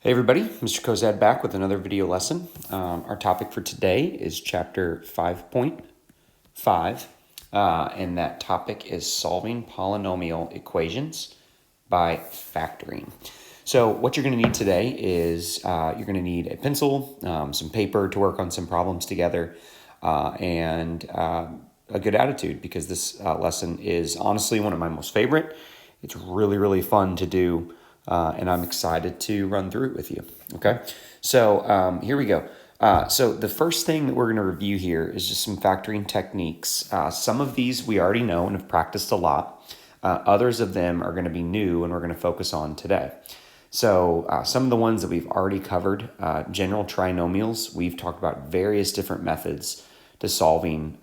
Hey everybody, Mr. Kozad back with another video lesson. Our topic for today is chapter 5.5, and that topic is solving polynomial equations by factoring. So what you're going to need today is you're going to need a pencil, some paper to work on some problems together, and a good attitude, because this lesson is honestly one of my most favorite. It's really, really fun to do. And I'm excited to run through it with you. Okay, so here we go. So the first thing that we're going to review here is just some factoring techniques. Some of these we already know and have practiced a lot. Others of them are going to be new and we're going to focus on today. So some of the ones that we've already covered, general trinomials, we've talked about various different methods to solving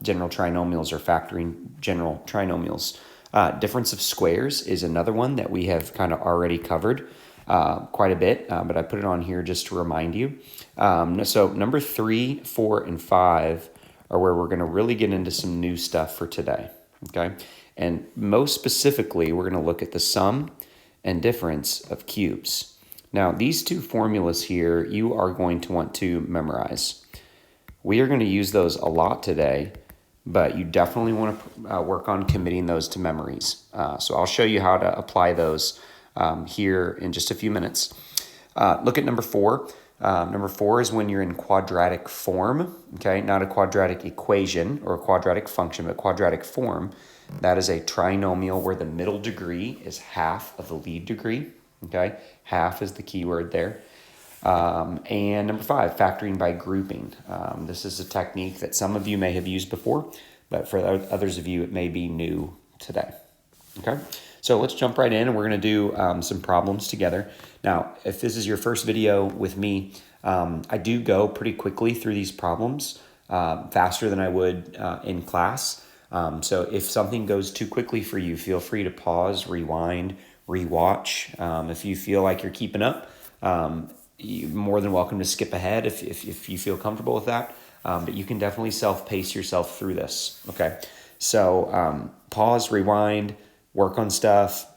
general trinomials or factoring general trinomials. Difference of squares is another one that we have kind of already covered quite a bit, but I put it on here just to remind you. So number 3, 4, and 5 are where we're going to really get into some new stuff for today, okay? And most specifically, we're going to look at the sum and difference of cubes. Now, these two formulas here, you are going to want to memorize. We are going to use those a lot today, but you definitely want to work on committing those to memories. So I'll show you how to apply those here in just a few minutes. Look at number 4. Number 4 is when you're in quadratic form, okay? Not a quadratic equation or a quadratic function, but quadratic form. That is a trinomial where the middle degree is half of the lead degree, okay? Half is the key word there. And number 5, factoring by grouping. This is a technique that some of you may have used before, but for others of you, it may be new today. Okay, so let's jump right in and we're going to do some problems together. Now, if this is your first video with me, I do go pretty quickly through these problems, faster than I would in class. So if something goes too quickly for you, feel free to pause, rewind, rewatch. If you feel like you're keeping up, you're more than welcome to skip ahead if you feel comfortable with that. But you can definitely self-pace yourself through this. Okay, so pause, rewind, work on stuff.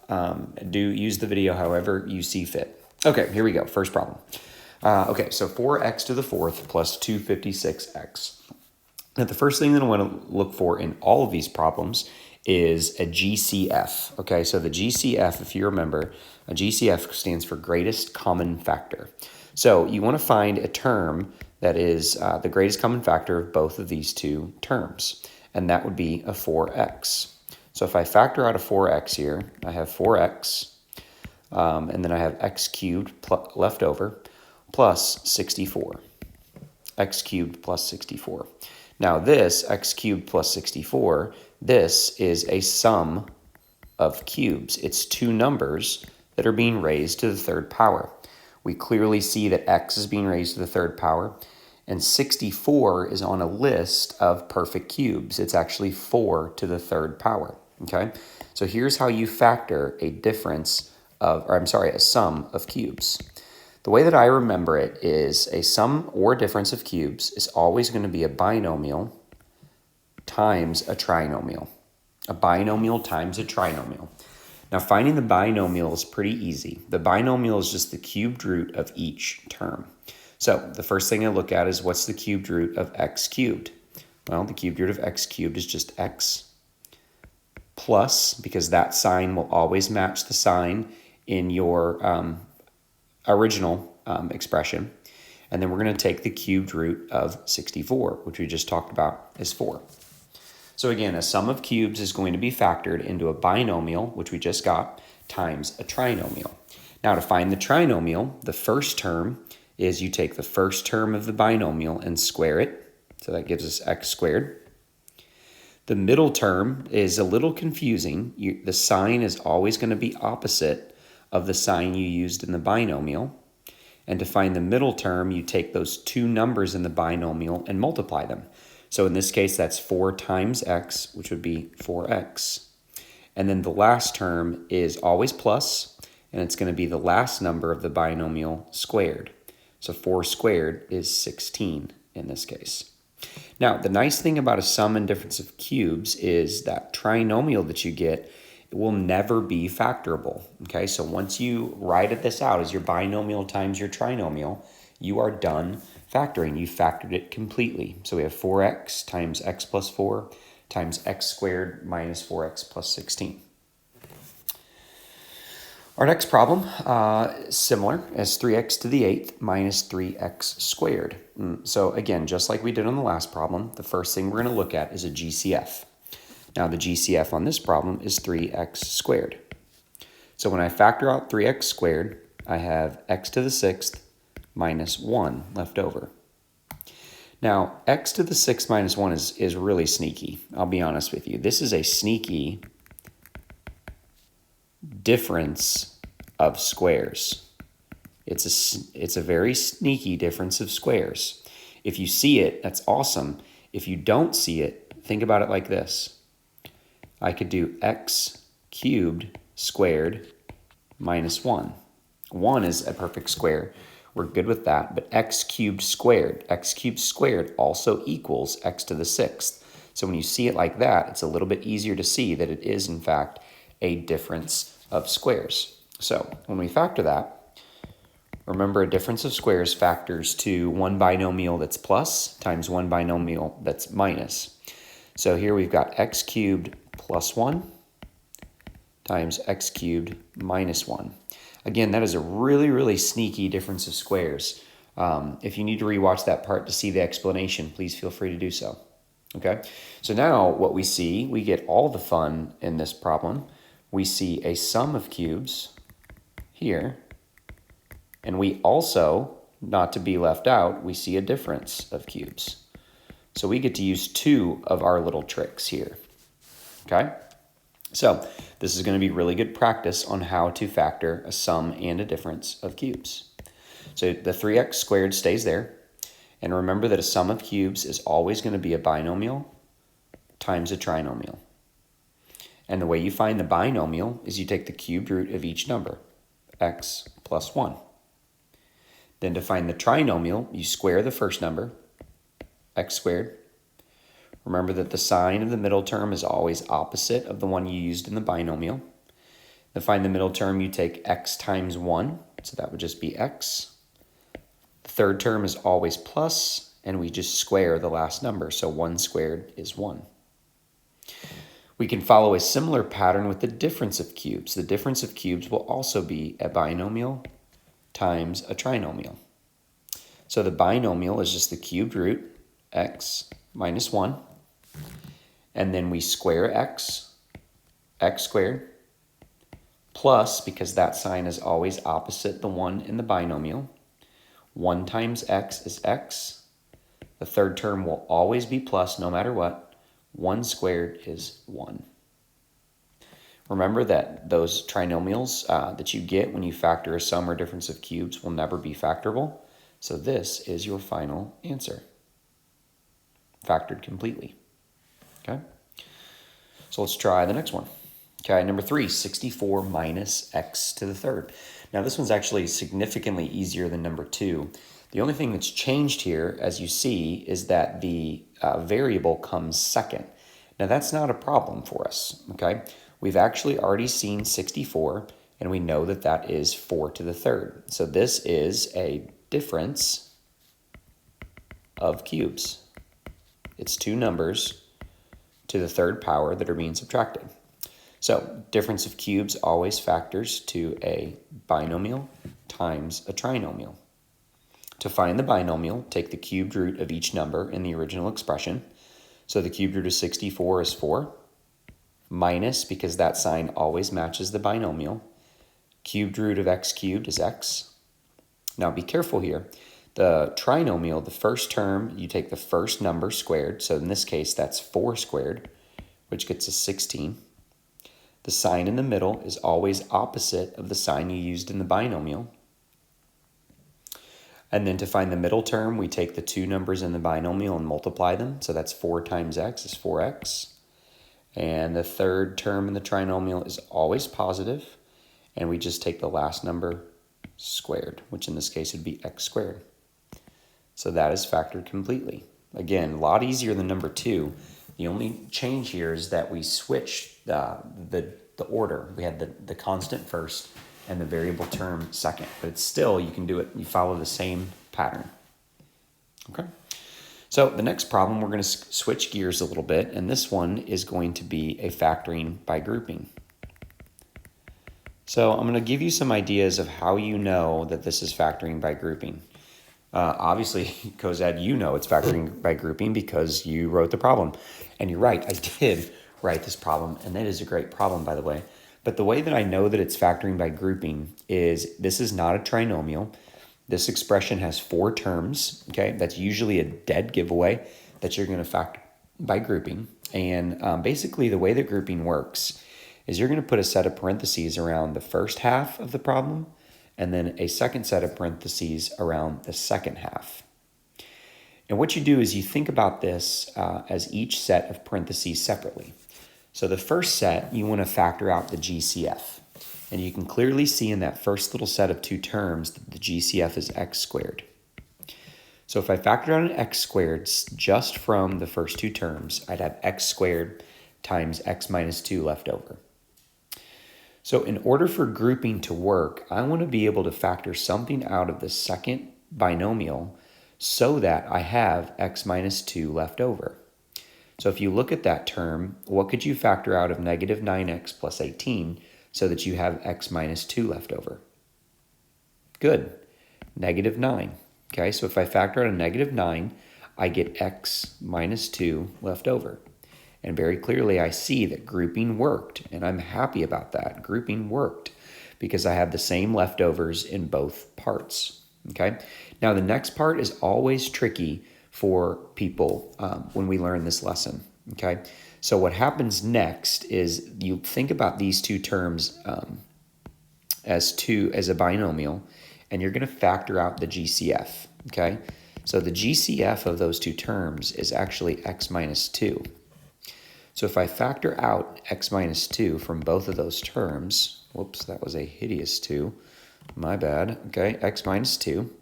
Use the video however you see fit. Okay, here we go. First problem. Okay, so 4x to the 4th plus 256x. Now, the first thing that I want to look for in all of these problems is a GCF. Okay, so the GCF, if you remember, a GCF stands for greatest common factor. So you want to find a term that is the greatest common factor of both of these two terms, and that would be a 4x. So if I factor out a 4x here, I have 4x, and then I have x cubed left over, plus 64. X cubed plus 64. Now this x cubed plus 64, this is a sum of cubes. It's two numbers that are being raised to the third power. We clearly see that x is being raised to the third power, and 64 is on a list of perfect cubes. It's actually 4 to the third power, okay? So here's how you factor a sum of cubes. The way that I remember it is a sum or difference of cubes is always going to be a binomial times a trinomial. A binomial times a trinomial. Now, finding the binomial is pretty easy. The binomial is just the cubed root of each term. So the first thing I look at is what's the cubed root of x cubed? Well, the cubed root of x cubed is just x plus, because that sign will always match the sign in your original expression. And then we're going to take the cubed root of 64, which we just talked about is 4. So again, a sum of cubes is going to be factored into a binomial, which we just got, times a trinomial. Now, to find the trinomial, the first term is you take the first term of the binomial and square it. So that gives us x squared. The middle term is a little confusing. The sign is always going to be opposite of the sign you used in the binomial. And to find the middle term, you take those two numbers in the binomial and multiply them. So in this case, that's 4 times x, which would be 4x. And then the last term is always plus, and it's going to be the last number of the binomial squared. So 4 squared is 16 in this case. Now, the nice thing about a sum and difference of cubes is that trinomial that you get it will never be factorable. Okay, so once you write this out as your binomial times your trinomial, you are done factoring. You factored it completely. So we have 4x times x plus 4 times x squared minus 4x plus 16. Our next problem, similar, as 3x to the 8th minus 3x squared. So again, just like we did on the last problem, the first thing we're going to look at is a GCF. Now the GCF on this problem is 3x squared. So when I factor out 3x squared, I have x to the 6th minus 1 left over. Now, x to the 6th minus 1 is really sneaky. I'll be honest with you. This is a sneaky difference of squares. It's a very sneaky difference of squares. If you see it, that's awesome. If you don't see it, think about it like this. I could do x cubed squared minus 1. 1 is a perfect square. We're good with that. But x cubed squared also equals x to the 6th. So when you see it like that, it's a little bit easier to see that it is, in fact, a difference of squares. So when we factor that, remember a difference of squares factors to one binomial that's plus times one binomial that's minus. So here we've got x cubed plus 1 times x cubed minus 1. Again, that is a really, really sneaky difference of squares. If you need to rewatch that part to see the explanation, please feel free to do so. Okay, so now what we see, we get all the fun in this problem. We see a sum of cubes here, and we also, not to be left out, we see a difference of cubes. So we get to use two of our little tricks here. Okay, so this is going to be really good practice on how to factor a sum and a difference of cubes. So the 3x squared stays there. And remember that a sum of cubes is always going to be a binomial times a trinomial. And the way you find the binomial is you take the cubed root of each number, x plus 1. Then to find the trinomial, you square the first number, x squared. Remember that the sign of the middle term is always opposite of the one you used in the binomial. To find the middle term, you take x times 1, so that would just be x. The third term is always plus, and we just square the last number, so 1 squared is 1. We can follow a similar pattern with the difference of cubes. The difference of cubes will also be a binomial times a trinomial. So the binomial is just the cubed root, x minus 1, and then we square x squared, plus, because that sign is always opposite the one in the binomial, 1 times x is x. The third term will always be plus no matter what. 1 squared is 1. Remember that those trinomials that you get when you factor a sum or difference of cubes will never be factorable. So this is your final answer, factored completely. Okay, so let's try the next one. Okay, number 3, 64 minus x to the third. Now this one's actually significantly easier than number 2. The only thing that's changed here, as you see, is that the variable comes second. Now that's not a problem for us, okay? We've actually already seen 64, and we know that that is 4 to the third. So this is a difference of cubes. It's two numbers to the third power that are being subtracted. So difference of cubes always factors to a binomial times a trinomial. To find the binomial, take the cubed root of each number in the original expression. So the cubed root of 64 is 4, minus, because that sign always matches the binomial, cubed root of x cubed is x. Now be careful here. The trinomial, the first term, you take the first number squared. So in this case, that's 4 squared, which gets us 16. The sign in the middle is always opposite of the sign you used in the binomial. And then to find the middle term, we take the two numbers in the binomial and multiply them. So that's 4 times x is 4x. And the third term in the trinomial is always positive, and we just take the last number squared, which in this case would be x squared. So that is factored completely. Again, a lot easier than number 2. The only change here is that we switch the the order. We had the constant first and the variable term second, but it's still, you can do it, you follow the same pattern. Okay. So the next problem, we're going to switch gears a little bit, and this one is going to be a factoring by grouping. So I'm going to give you some ideas of how you know that this is factoring by grouping. Obviously, Cozad, you know it's factoring by grouping because you wrote the problem. And you're right, I did write this problem, and that is a great problem, by the way. But the way that I know that it's factoring by grouping is this is not a trinomial. This expression has 4 terms, okay? That's usually a dead giveaway that you're going to factor by grouping. And basically the way that grouping works is you're going to put a set of parentheses around the first half of the problem and then a second set of parentheses around the second half. And what you do is you think about this as each set of parentheses separately. So the first set, you want to factor out the GCF. And you can clearly see in that first little set of 2 terms that the GCF is x squared. So if I factor out an x squared just from the first 2 terms, I'd have x squared times x minus 2 left over. So in order for grouping to work, I want to be able to factor something out of the second binomial so that I have x minus 2 left over. So if you look at that term, what could you factor out of negative 9x plus 18 so that you have x minus 2 left over? Good, negative 9. Okay, so if I factor out a negative 9, I get x minus 2 left over. And very clearly I see that grouping worked, and I'm happy about that. Grouping worked because I have the same leftovers in both parts. Okay, now the next part is always tricky for people when we learn this lesson. Okay, so what happens next is you think about these 2 terms as a binomial, and you're going to factor out the GCF. Okay, so the GCF of those 2 terms is actually x minus 2. So if I factor out x minus 2 from both of those terms, whoops, that was a hideous 2, my bad, okay, x minus 2.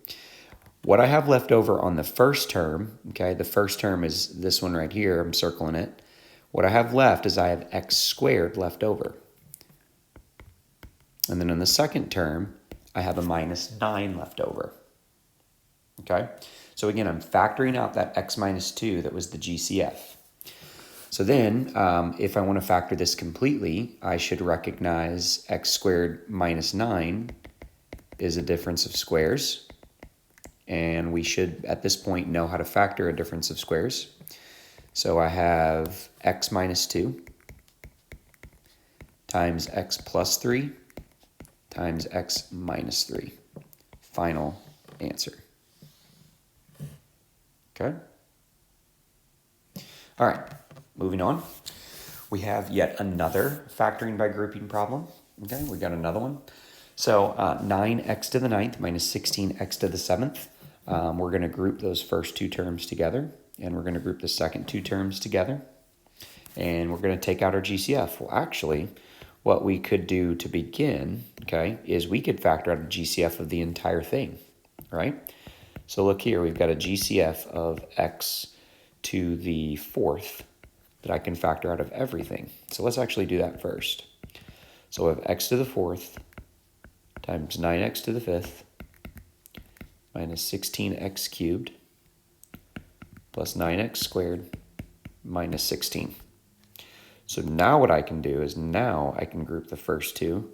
What I have left over on the first term, okay, the first term is this one right here, I'm circling it. What I have left is I have x squared left over. And then in the second term, I have a minus 9 left over. Okay, so again, I'm factoring out that x minus 2 that was the GCF. So then, if I want to factor this completely, I should recognize x squared minus 9 is a difference of squares. And we should, at this point, know how to factor a difference of squares. So I have x minus 2 times x plus 3 times x minus 3. Final answer. Okay? All right, moving on. We have yet another factoring by grouping problem. Okay, we got another one. So 9x to the 9th minus 16x to the 7th. We're going to group those first 2 terms together, and we're going to group the second 2 terms together, and we're going to take out our GCF. Well, actually, what we could do to begin, okay, is we could factor out a GCF of the entire thing, right? So look here, we've got a GCF of x to the 4th that I can factor out of everything. So let's actually do that first. So we have x to the 4th times 9x to the 5th minus 16x cubed plus 9x squared minus 16. So now what I can do is now I can group the first 2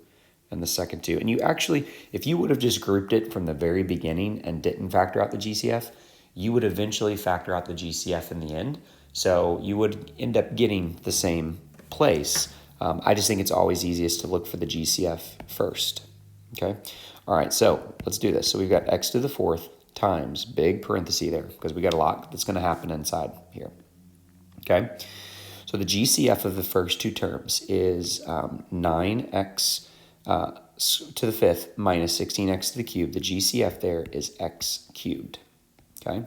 and the second 2. And you actually, if you would have just grouped it from the very beginning and didn't factor out the GCF, you would eventually factor out the GCF in the end. So you would end up getting the same place. I just think it's always easiest to look for the GCF first. Okay. All right, so let's do this. So we've got x to the 4th times, big parenthesis there, because we got a lot that's going to happen inside here. Okay, so the GCF of the first 2 terms is 9x to the 5th minus 16x to the cube. The GCF there is x cubed. Okay,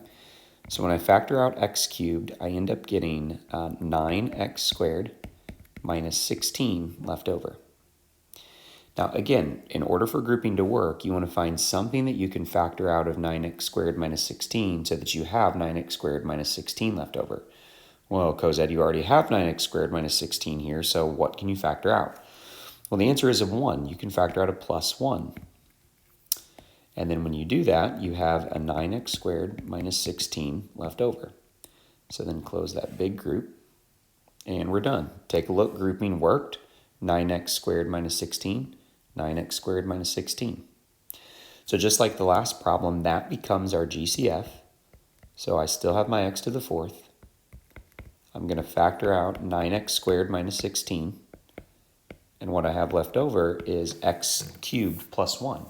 so when I factor out x cubed, I end up getting 9x squared minus 16 left over. Now, again, in order for grouping to work, you want to find something that you can factor out of 9x squared minus 16 so that you have 9x squared minus 16 left over. Well, Cozad, you already have 9x squared minus 16 here, so what can you factor out? Well, the answer is a 1. You can factor out a plus 1. And then when you do that, you have a 9x squared minus 16 left over. So then close that big group, and we're done. Take a look, grouping worked. 9x squared minus 16, 9x squared minus 16. So just like the last problem, that becomes our GCF. So I still have my x to the 4th. I'm going to factor out 9x squared minus 16. And what I have left over is x cubed plus 1.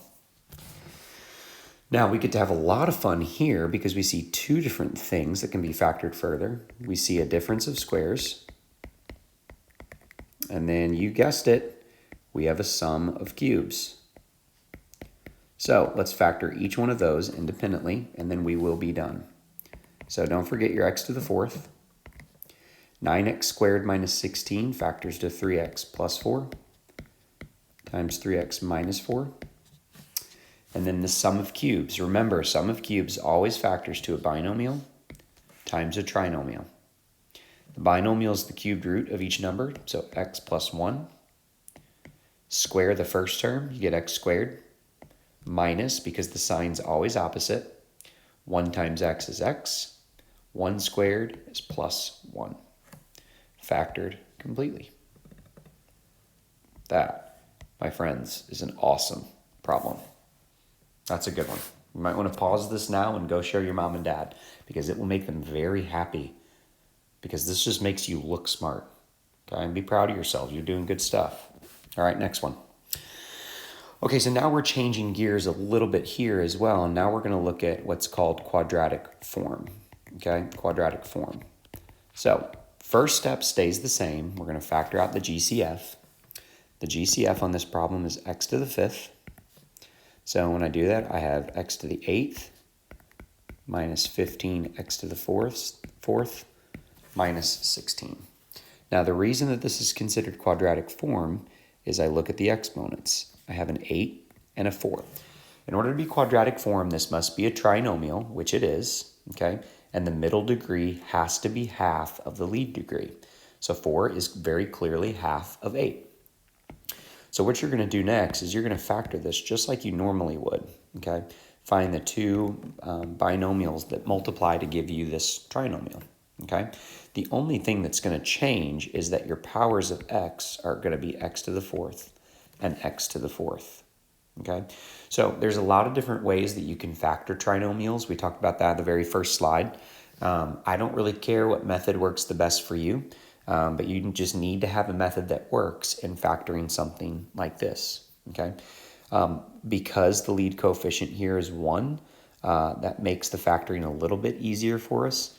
Now we get to have a lot of fun here because we see two different things that can be factored further. We see a difference of squares. And then you guessed it, we have a sum of cubes. So let's factor each one of those independently, and then we will be done. So don't forget your x to the 4th. 9x squared minus 16 factors to 3x plus 4 times 3x minus 4. And then the sum of cubes. Remember, sum of cubes always factors to a binomial times a trinomial. The binomial is the cubed root of each number, so x plus 1. Square the first term, you get x squared. Minus, because the sign's always opposite. 1 times x is x. 1 squared is plus 1. Factored completely. That, my friends, is an awesome problem. That's a good one. You might want to pause this now and go show your mom and dad because it will make them very happy because this just makes you look smart. Okay, and be proud of yourself. You're doing good stuff. All right, next one. Okay, so now we're changing gears a little bit here as well. And now we're going to look at what's called quadratic form. Okay, quadratic form. So first step stays the same. We're going to factor out the GCF. The GCF on this problem is x to the 5th. So when I do that, I have x to the 8th minus 15x to the 4th minus 16. Now the reason that this is considered quadratic form is I look at the exponents. I have an 8 and a 4. In order to be quadratic form, this must be a trinomial, which it is, okay? And the middle degree has to be half of the lead degree. So 4 is very clearly half of 8. So what you're going to do next is you're going to factor this just like you normally would, okay? Find the two binomials that multiply to give you this trinomial, okay? The only thing that's going to change is that your powers of x are going to be x to the 4th and x to the 4th, okay? So there's a lot of different ways that you can factor trinomials. We talked about that at the very first slide. I don't really care what method works the best for you. But you just need to have a method that works in factoring something like this, okay? Because the lead coefficient here is 1, that makes the factoring a little bit easier for us.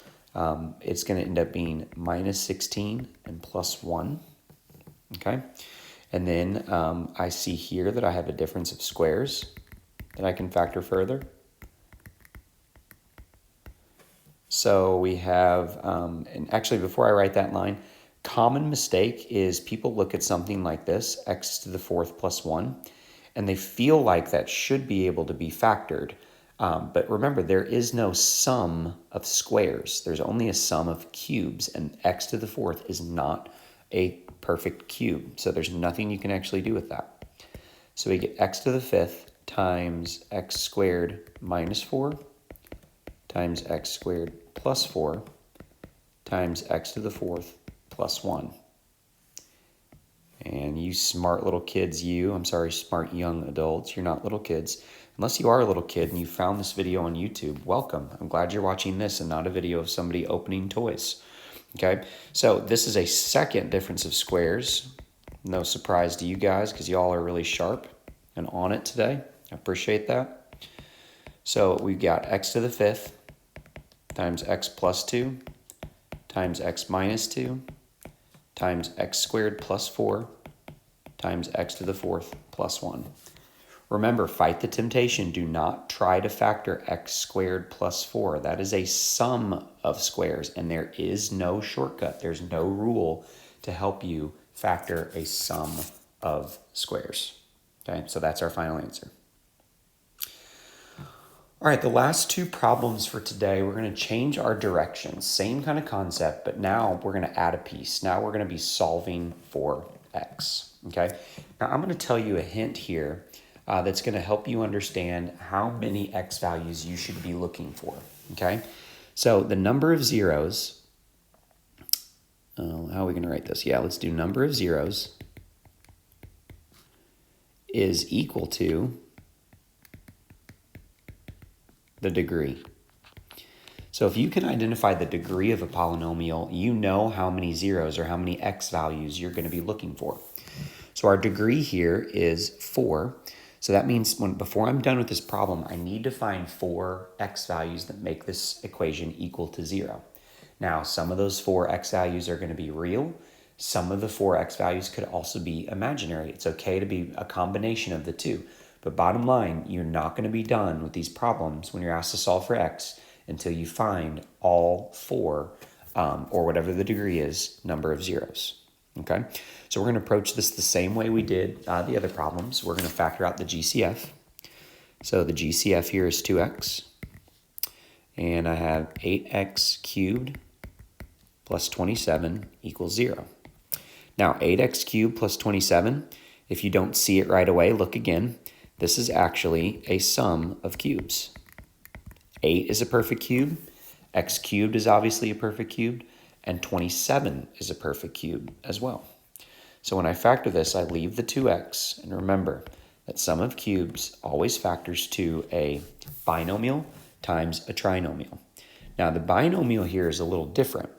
It's going to end up being minus 16 and plus 1, okay? And then I see here that I have a difference of squares that I can factor further. So we have, and actually before I write that line, common mistake is people look at something like this, x to the 4th plus 1, and they feel like that should be able to be factored. But remember, there is no sum of squares. There's only a sum of cubes, and x to the 4th is not a perfect cube. So there's nothing you can actually do with that. So we get x to the 5th times x squared minus 4 times x squared plus 4 times x to the 4th plus 1. And you smart little kids, smart young adults, you're not little kids. Unless you are a little kid and you found this video on YouTube, welcome. I'm glad you're watching this and not a video of somebody opening toys. Okay, so this is a second difference of squares. No surprise to you guys because y'all are really sharp and on it today. I appreciate that. So we've got x to the 5th times x plus 2 times x minus 2 times x squared plus 4 times x to the 4th plus 1. Remember, fight the temptation. Do not try to factor x squared plus 4. That is a sum of squares, and there is no shortcut. There's no rule to help you factor a sum of squares. Okay, so that's our final answer. All right, the last two problems for today, we're going to change our direction. Same kind of concept, but now we're going to add a piece. Now we're going to be solving for x, okay? Now I'm gonna tell you a hint here that's gonna help you understand how many x values you should be looking for, okay? So the number of zeros, how are we gonna write this? Yeah, let's do number of zeros is equal to the degree. So if you can identify the degree of a polynomial, you know how many zeros or how many x values you're going to be looking for. So our degree here is 4. So that means before I'm done with this problem, I need to find 4 x values that make this equation equal to 0. Now, some of those 4 x values are going to be real. Some of the 4 x values could also be imaginary. It's okay to be a combination of the two. But bottom line, you're not going to be done with these problems when you're asked to solve for x until you find all 4, or whatever the degree is, number of zeros. Okay, so we're going to approach this the same way we did the other problems. We're going to factor out the GCF. So the GCF here is 2x. And I have 8x cubed plus 27 equals 0. Now, 8x cubed plus 27, if you don't see it right away, look again. This is actually a sum of cubes. 8 is a perfect cube, x cubed is obviously a perfect cube, and 27 is a perfect cube as well. So when I factor this, I leave the 2x, and remember that sum of cubes always factors to a binomial times a trinomial. Now the binomial here is a little different.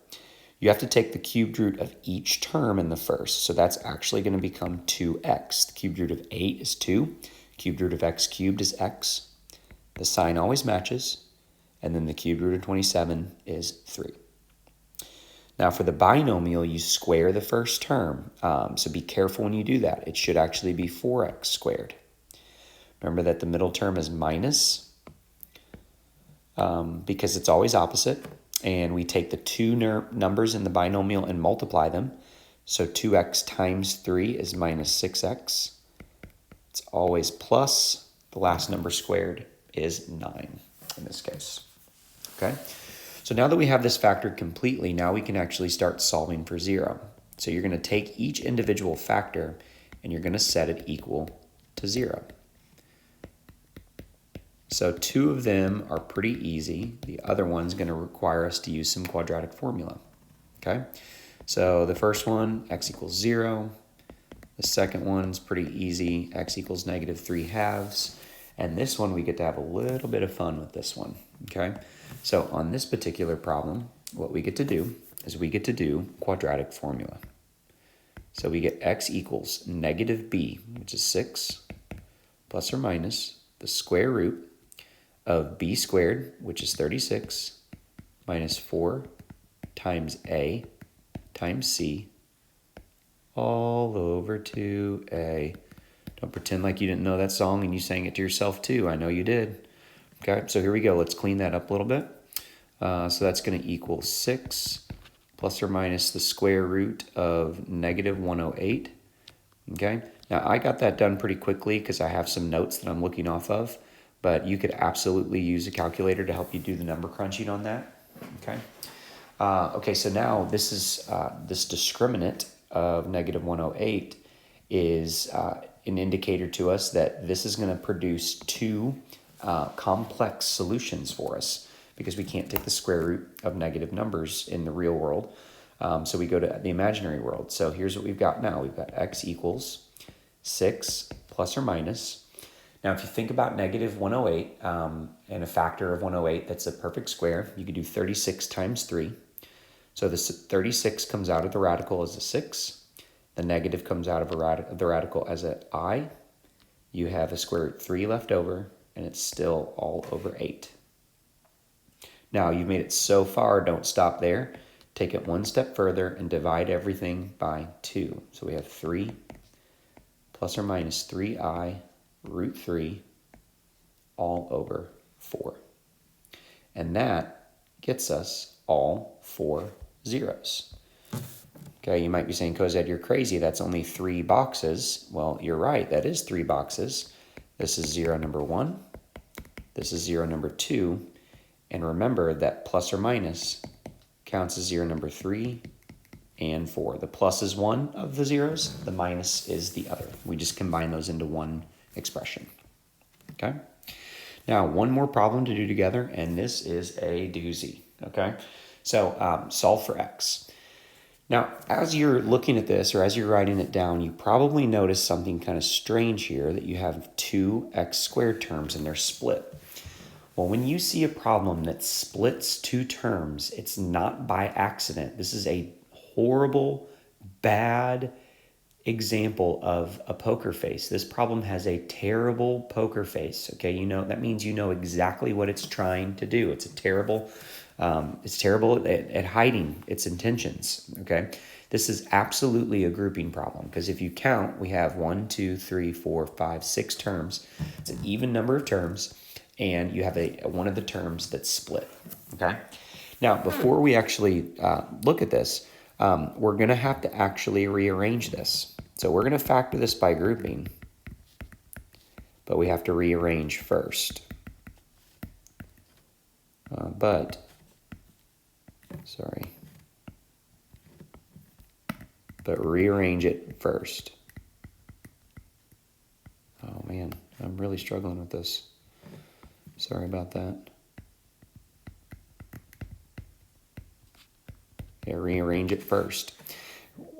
You have to take the cubed root of each term in the first, so that's actually going to become 2x. The cubed root of 8 is 2, cubed root of x cubed is x. The sign always matches, and then the cubed root of 27 is 3. Now for the binomial, you square the first term, so be careful when you do that. It should actually be 4x squared. Remember that the middle term is minus, because it's always opposite, and we take the two numbers in the binomial and multiply them. So 2x times 3 is minus 6x. It's always plus, the last number squared is 9 in this case. Okay, so now that we have this factored completely, now we can actually start solving for 0. So you're going to take each individual factor and you're going to set it equal to 0. So 2 of them are pretty easy. The other one's going to require us to use some quadratic formula. Okay, so the first one, x equals 0. The second one's pretty easy, x equals negative 3/2. And this one, we get to have a little bit of fun with this one, okay? So on this particular problem, what we get to do is we get to do quadratic formula. So we get x equals negative b, which is 6, plus or minus the square root of b squared, which is 36, minus 4 times a times c, all over 2a. Don't pretend like you didn't know that song and you sang it to yourself too. I know you did. Okay, so here we go. Let's clean that up a little bit. So that's going to equal 6 plus or minus the square root of negative 108. Okay, now I got that done pretty quickly because I have some notes that I'm looking off of, but you could absolutely use a calculator to help you do the number crunching on that. Okay, okay, so now this is this discriminant of negative 108 is an indicator to us that this is going to produce 2 complex solutions for us because we can't take the square root of negative numbers in the real world. So we go to the imaginary world. So here's what we've got now. We've got x equals 6 plus or minus. Now, if you think about negative 108 and a factor of 108 that's a perfect square, you could do 36 times 3. So this 36 comes out of the radical as a 6. The negative comes out of the radical as an I. You have a square root 3 left over, and it's still all over 8. Now, you've made it so far, don't stop there. Take it one step further and divide everything by 2. So we have 3 plus or minus 3i root 3 all over 4. And that gets us all 4 zeros. Okay, you might be saying, Cozad, you're crazy. That's only 3 boxes. Well, you're right. That is 3 boxes. This is 0 number 1. This is 0 number 2. And remember that plus or minus counts as 0 number 3 and 4. The plus is one of the zeros, the minus is the other. We just combine those into one expression. Okay? Now, one more problem to do together, and this is a doozy. Okay? So, solve for x. Now, as you're looking at this, or as you're writing it down, you probably notice something kind of strange here, that you have two x squared terms and they're split. Well, when you see a problem that splits two terms, it's not by accident. This is a horrible, bad example of a poker face. This problem has a terrible poker face. Okay, that means you know exactly what it's trying to do. It's terrible at hiding its intentions. Okay, this is absolutely a grouping problem because if you count, we have 1, 2, 3, 4, 5, 6 terms. It's an even number of terms, and you have one of the terms that's split. Okay, now before we actually look at this, we're going to have to actually rearrange this. So we're going to factor this by grouping, but we have to rearrange first. But rearrange it first. Oh man, I'm really struggling with this. Sorry about that. Yeah, rearrange it first.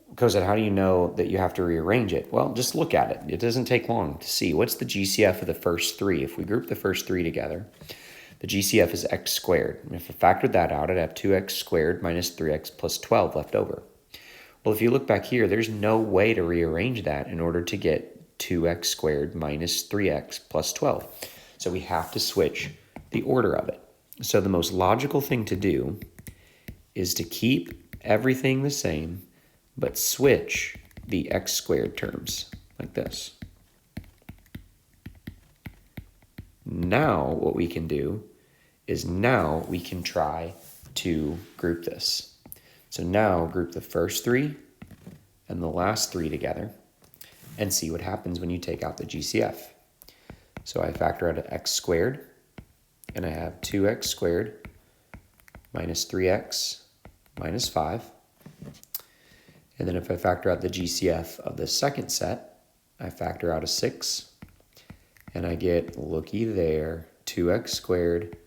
Because how do you know that you have to rearrange it? Well, just look at it. It doesn't take long to see. What's the GCF of the first 3? If we group the first 3 together, the GCF is x squared. And if I factored that out, I'd have 2x squared minus 3x plus 12 left over. Well, if you look back here, there's no way to rearrange that in order to get 2x squared minus 3x plus 12. So we have to switch the order of it. So the most logical thing to do is to keep everything the same, but switch the x squared terms like this. Now what we can do is now we can try to group this. So now group the first 3 and the last 3 together and see what happens when you take out the GCF. So I factor out an x squared, and I have 2x squared minus 3x minus 5. And then if I factor out the GCF of the second set, I factor out a 6, and I get, looky there, 2x squared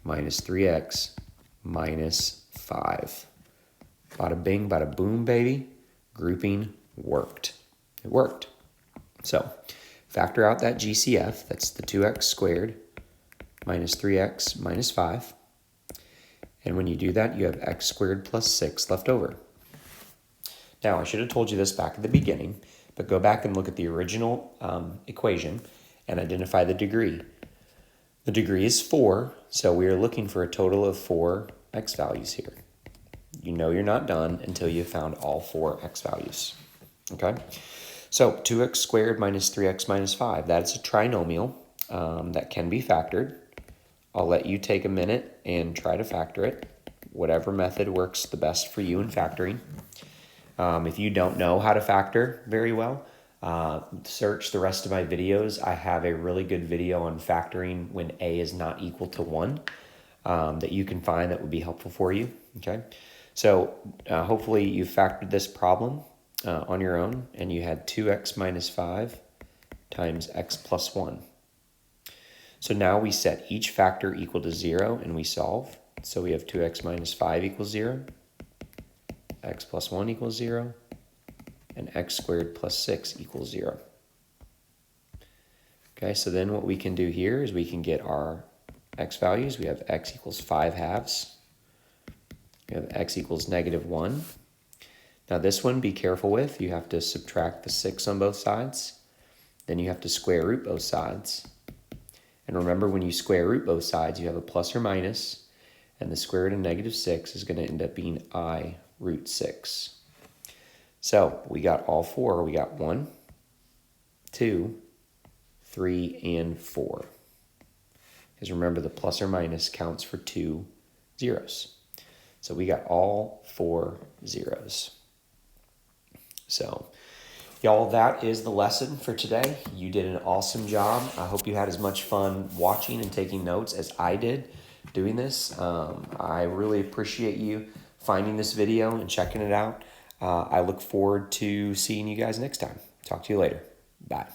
minus 3x minus 5. Bada bing, bada boom, baby. Grouping worked. It worked. So factor out that GCF, that's the 2x squared minus 3x minus 5. And when you do that, you have x squared plus 6 left over. Now, I should have told you this back at the beginning, but go back and look at the original equation and identify the degree. The degree is 4, so we are looking for a total of 4 x values here. You know you're not done until you've found all 4 x values. Okay? So 2x squared minus 3x minus 5, that's a trinomial that can be factored. I'll let you take a minute and try to factor it. Whatever method works the best for you in factoring. If you don't know how to factor very well, search the rest of my videos. I have a really good video on factoring when a is not equal to 1 that you can find that would be helpful for you. Okay, so hopefully you factored this problem on your own, and you had 2x minus 5 times x plus 1. So now we set each factor equal to 0 and we solve. So we have 2x minus 5 equals 0, x plus 1 equals 0, and x squared plus 6 equals 0. Okay, so then what we can do here is we can get our x values. We have x equals 5 halves. We have x equals negative 1. Now this one, be careful with. You have to subtract the 6 on both sides. Then you have to square root both sides. And remember, when you square root both sides, you have a plus or minus, and the square root of negative 6 is going to end up being I root 6. So we got all 4. We got 1, 2, 3, and 4. Because remember, the plus or minus counts for 2 zeros. So we got all 4 zeros. So, y'all, that is the lesson for today. You did an awesome job. I hope you had as much fun watching and taking notes as I did doing this. I really appreciate you finding this video and checking it out. I look forward to seeing you guys next time. Talk to you later. Bye.